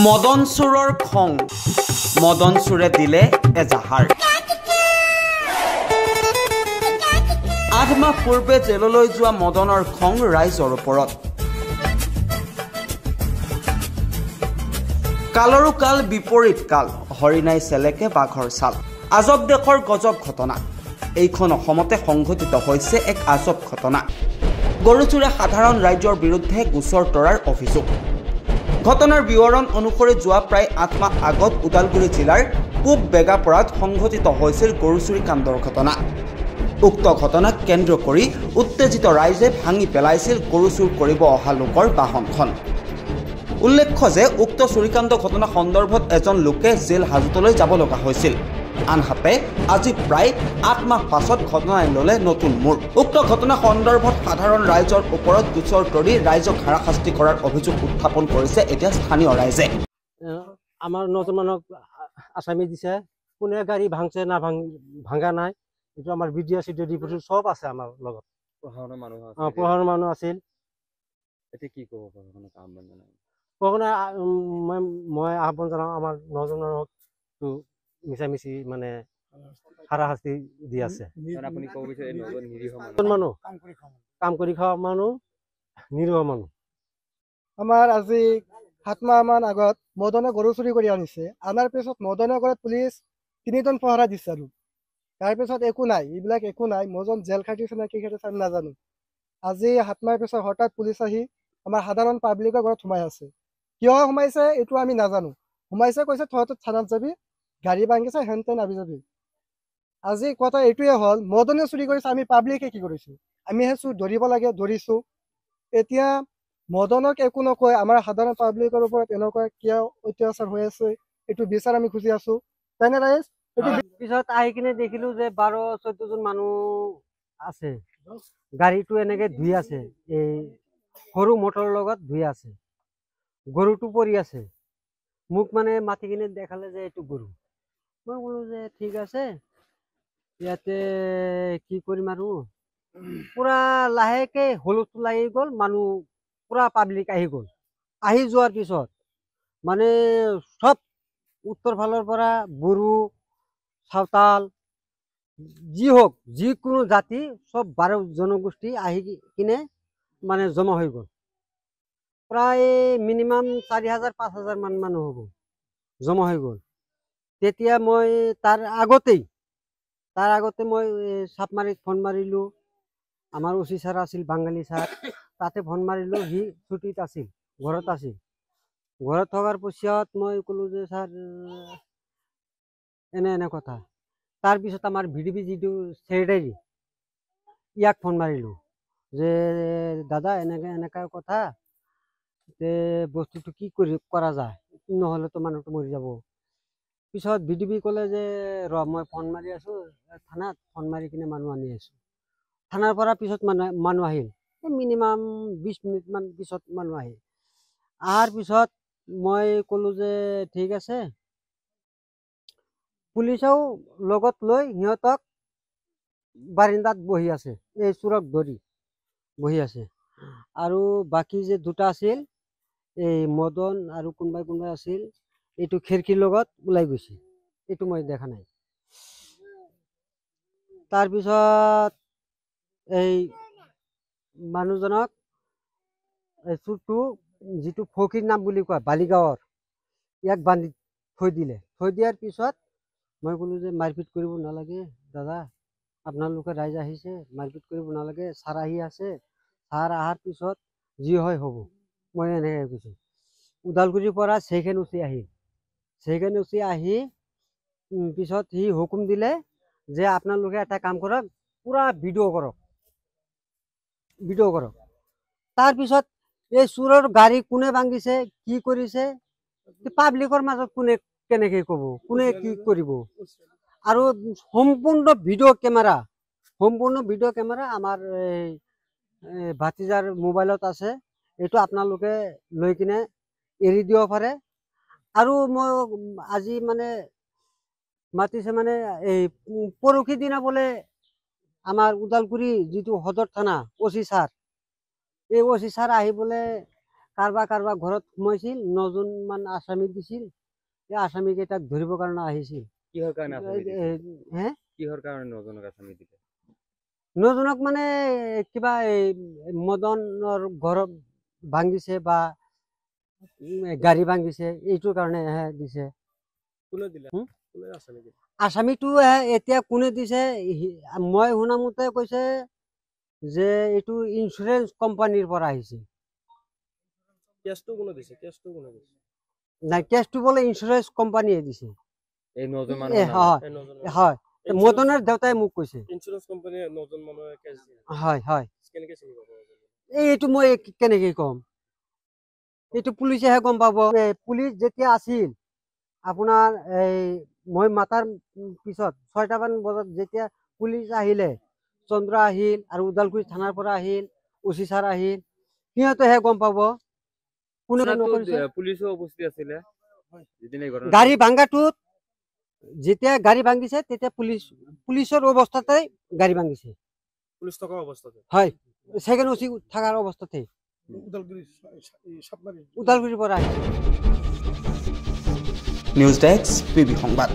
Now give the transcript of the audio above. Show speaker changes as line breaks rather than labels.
মদন চোৰৰ খং মদন চোৰে দিলে এজাহাৰ 8 মাহ পূৰ্বে জেললৈ যোৱা মদনৰ খং ৰাইজৰ ওপৰত কালৰো কাল বিপৰীত কাল হৰিণাই চেলেকে বাঘৰ ছাল আজব দেশৰ গজব ঘটনা এইখন অসমতে সংঘটিত হৈছে এক আজব ঘটনা গৰুচুৰে সাধাৰণ ৰাইজৰ বিৰুদ্ধে গোচৰ তৰাৰ অভিযোগ ঘটনাৰ বিৱৰণ অনুসৰি যোৱা প্ৰায় 8 মাহ আগত উদালগুৰি জিলাৰ পূব বেগাপৰাত সংঘটিত হৈছিল গৰুচুৰি কাণ্ডৰ ঘটনা উক্ত ঘটনাক কেন্দ্ৰ কৰি উত্তেজিত ৰাইজে ভাঙি পেলাইছিল গৰুচুৰ কৰিব অহা লোকৰ বাহনখন উল্লেখ্য যে উক্ত চুৰিকাণ্ড ঘটনা সন্দৰ্ভত এজন লোকে জেল হাজতলৈ যাব লগা হৈছিল আনহাতে আজি প্ৰায় 8 মাহ পাছত ঘটনাই ললে নতুন মূৰ উক্ত ঘটনা সন্দৰ্ভত সাধাৰণ ৰাইজৰ ওপৰত গোচৰ তৰি ৰাইজক হাৰাশাস্তি কৰাৰ অভিযোগ উত্থাপন কৰিছে এতিয়া স্থানীয় ৰাইজে
আমাৰ নজমানক আসামি দিছে কোনে গাড়ী ভাঙছে না ভাঙা নাই এইটো আমাৰ ভিডিঅ চিডিঅ ডিপুটো সব আছে আমাৰ লগত পঢ়াৰ মানুহ আছিল
এতিয়া কি ক'ব পাৰো মানে কাম বন্ধ নাই
কোনে মই আহ্বান জনাও আমাৰ নজমানক তো মিছামিছি মানে হাৰাশাস্তি দি আছে
আপুনি ক'ব বিচাৰে নজন নিৰীহ
মানুহ কাম কৰি খাওয়া মানুহ নিৰীহ মানুহ
আমাৰ আজি 7 মাহ মান আগত মদনে গৰু চুৰি কৰি আনিছে আনাৰ পিছত মদনৰ ঘৰত পুলিচ 3জন পহৰা দিছে আৰু তাৰ পিছত একো নাই এইবিলাক একো নাই মদন জেল খাটিছে না কি খাটিছে আমি নাজানো আজি 7 মাহৰ পিছত হঠাৎ পুলিচ আহি আমাৰ সাধাৰণ পাব্লিকৰ ঘৰত সোমাই আছে কিয় সোমাইছে এইটো আমি নাজানো সোমাইছে কৈছে তহঁতে থানাত যাবি গাড়ী ভাঙিছে হেনতেন আবি যাবি আজি কথা এইটোৱে হ'ল মদনে চুৰি কৰিছে আমি পাব্লিকে কি কৰিছো আমি হেচু ধৰিব লাগে ধৰিছো এতিয়া মদনক একো নকয় আমাৰ সাধাৰণ পাব্লিকৰ ওপৰত এনেকুৱা কিয় অত্যাচাৰ হৈ আছে এইটো বিচাৰ আমি খুজি আছো তেনে ৰাইজ
পিছত আহি কিনে দেখিলো যে 12-14 জন মানুহ আছে গাড়ীটো এনেকে ধুই আছে এই সৰু মটৰৰ লগত ধুই আছে গৰুটো পৰি আছে মোক মানে মাতি কিনে দেখালে যে এইটো গৰু মই বলো যে ঠিক আছে ইয়াতে কি কৰিম আৰু পুৰা লাহেকে হলুটো লাগি গ'ল মানুহ পুৰা পাব্লিক আহি গ'ল আহি যোৱাৰ পিছত মানে সব উত্তৰ ফালৰ পৰা বড়ো সাঁওতাল যি হোক যিকোনো জাতি সব 12 জনগোষ্ঠী আহি কিনে মানে জমা হৈ গ'ল প্ৰায় মিনিমাম 4000-5000 মান মানুহ হ'ব জমা হৈ গ'ল তেতিয়া মই তাৰ আগতে মই চাপমাৰীত ফোন মাৰিলো আমাৰ ওচি ছাৰ আছিল বাঙালী ছাৰ তাতে ফোন মাৰিলো সি ছুটিত আছিল ঘৰত আছিল ঘৰত থকাৰ পিছত মই ক'লো যে ছাৰ এনে কথা তাৰ পিছত আমাৰ ভিডিপি যিটো ছেক্ৰেটাৰী ইয়াক ফোন মাৰিলো যে দাদা এনেকা কথা তে বস্তুটো কি কৰা যায় নহ'লে তো মানুহটো মৰি যাব পিছত ভিডিপি ক'লে যে ৰ মই ফোন মাৰি আছো থানাত ফোন মাৰি কিনে মানুহ আনি আছো থানাৰ পৰা পিছত মানুহ আহিল মিনিমাম 20 মিনিট মান পিছত মানুহ আহিল আহাৰ পিছত মই ক'লো যে ঠিক আছে পুলিচেও লগত লৈ সিহঁতক বাৰিন্দাত বহি আছে এই চোৰক ধৰি বহি আছে আৰু বাকি যে দুটা আছিল এই মদন আৰু কোনবাই আছিল এইটো খিৰকিৰ লগত ওলাই গৈছে এইটো মই দেখা নাই তাৰ পিছত এই মানুহজনক চুৰটো যিটো ফকিৰ নাম বুলি কয় বালিগাঁৱৰ ইয়াক বান্ধি থৈ দিয়াৰ পিছত মই ক'লো যে মাৰপিট কৰিব নালাগে দাদা আপোনালোকে ৰাইজ আহিছে মাৰপিট কৰিব নালাগে ছাৰ আহি আছে ছাৰ অহাৰ পিছত যি হয় হ'ব মই এনেকৈ কৈছোঁ উদালগুৰিৰ পৰা সেইখন উচি আহি পিছত সি হুকুম দিলে যে আপোনালোকে এটা কাম কৰক পুৰা ভিডিঅ' কৰক তাৰ পিছত এই চোৰৰ গাড়ী কোনে ভাঙিছে কি কৰিছে পাব্লিকৰ মাজত কোনে কেনেকে ক'ব কোনে কি কৰিব আৰু সম্পূৰ্ণ ভিডিঅ' কেমেৰা আমাৰ ভাতিজাৰ মোবাইলত আছে এইটো আপোনালোকে লৈ কিনে এৰি দিব পাৰে আৰু মই আজি মানে মাতিছে মানে এই পৰহি দিনা বোলে আমাৰ উদালগুৰি যিটো সদৰ থানা ওচি ছাৰ এই ওচি ছাৰ আহি বোলে কাৰোবাৰ ঘৰত সোমাইছিল 9জন মান আসামী দিছিল এই আসামী কেইটাক ধৰিবৰ কাৰণে আহিছিল
কিহৰ কাৰণে আসামী দিছে?
হে
কিহৰ কাৰণে 9জনক আসামী দিলে?
9জনক মানে কিবা এই মদনৰ ঘৰ ভাঙিছে বা গাড়ী ভাঙিছে এইটোৰ কাৰণে দিছে
কোনে দিলে? কোনে আসামী দিলে?
আসামীটো এতিয়া কোনে দিছে মই শুনা মতে কৈছে যে এইটো ইঞ্চুৰেঞ্চ কোম্পানীৰ পৰা আহিছে
কেছটো কোনে দিছে? কেছটো কোনে দিছে?
নাই কেছটো বোলে ইঞ্চুৰেঞ্চ কোম্পানীয়ে দিছে
এই 9জন মানুহ
হয় মদনৰ দেউতাই মোক কৈছে
ইঞ্চুৰেঞ্চ কোম্পানীয়ে 9জন মানুহৰ কেছ দিয়ে।
হয়
কেনেকৈ চিনি পাব?
এইটো মই কেনেকে কম এইটো পুলিচেহে গম পাব পুলিচ যেতিয়া আছিল আপোনাৰ এই মই মাতাৰ পিছত 6টামান বজাত যেতিয়া পুলিচ আহিলে চন্দ্ৰ আহিল আৰু ওদালগুৰি থানাৰ পৰা আহিল ওচি ছাৰ আহিল সিহঁতেহে গম পাব কোনে নকৰিছে
পুলিচো উপস্থিত আছিলে
গাড়ী ভাঙাটোত যেতিয়া গাড়ী ভাঙিছে তেতিয়া পুলিচৰ অৱস্থাতে গাড়ী ভাঙিছে
পুলিচ থকা অৱস্থাতে
হয় সেকেন্ড ওচি থাকাৰ অৱস্থাতে ওদালগুৰিৰ পৰা আহিছে
নিউজ ডেস্ক পিবি সংবাদ।